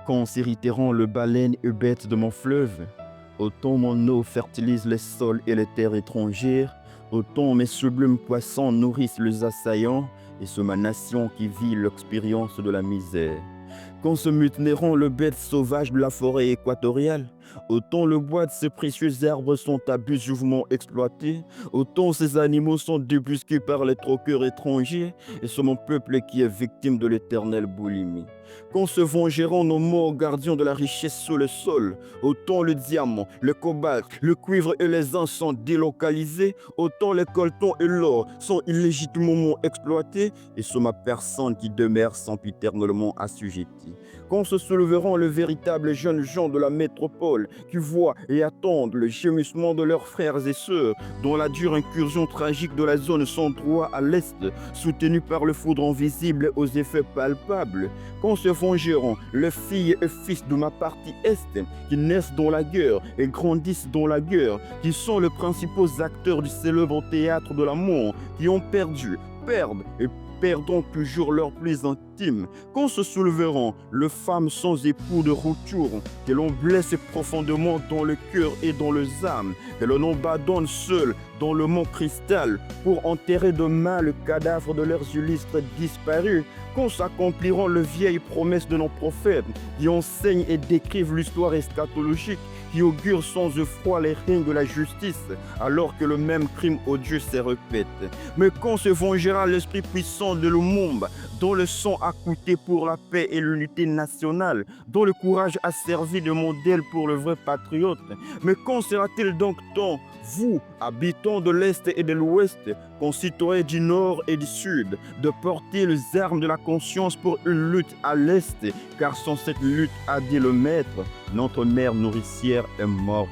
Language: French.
Quand s'irriteront le baleines et bêtes de mon fleuve, autant mon eau fertilise les sols et les terres étrangères, autant mes sublimes poissons nourrissent les assaillants, et c'est ma nation qui vit l'expérience de la misère. Quand se mutineront les bêtes sauvages de la forêt équatoriale, autant le bois de ces précieux arbres sont abusivement exploités, autant ces animaux sont débusqués par les troqueurs étrangers, et c'est mon peuple qui est victime de l'éternelle boulimie. Quand se vengeront nos morts gardiens de la richesse sous le sol, autant le diamant, le cobalt, le cuivre et les zinc sont délocalisés, autant les coltons et l'or sont illégitimement exploités, et c'est ma personne qui demeure sempiternellement assujettie. Quand se souleveront les véritables jeunes gens de la métropole qui voient et attendent le gémissement de leurs frères et sœurs dans la dure incursion tragique de la zone centre-ouest à l'est, soutenue par le foudre invisible aux effets palpables, quand se vengeront les filles et fils de ma partie est qui naissent dans la guerre et grandissent dans la guerre, qui sont les principaux acteurs du célèbre théâtre de l'amour, qui ont perdu, perdent et perdront toujours leur plus intime, quand se souleveront les femmes sans époux de retour, que l'on blesse profondément dans le cœur et dans les âmes, que l'on abandonne seul dans le mont cristal pour enterrer demain le cadavre de leurs illustres disparus, quand s'accompliront les vieilles promesses de nos prophètes qui enseignent et décrivent l'histoire eschatologique, qui augure sans effroi les règnes de la justice, alors que le même crime odieux se répète. Mais quand se vengera l'esprit puissant de Lumumba, dont le sang a coûté pour la paix et l'unité nationale, dont le courage a servi de modèle pour le vrai patriote, mais quand sera-t-il donc temps, vous, habitants de l'Est et de l'Ouest, concitoyens du Nord et du Sud, de porter les armes de la conscience pour une lutte à l'Est, car sans cette lutte, a dit le Maître, notre mère nourricière est morte.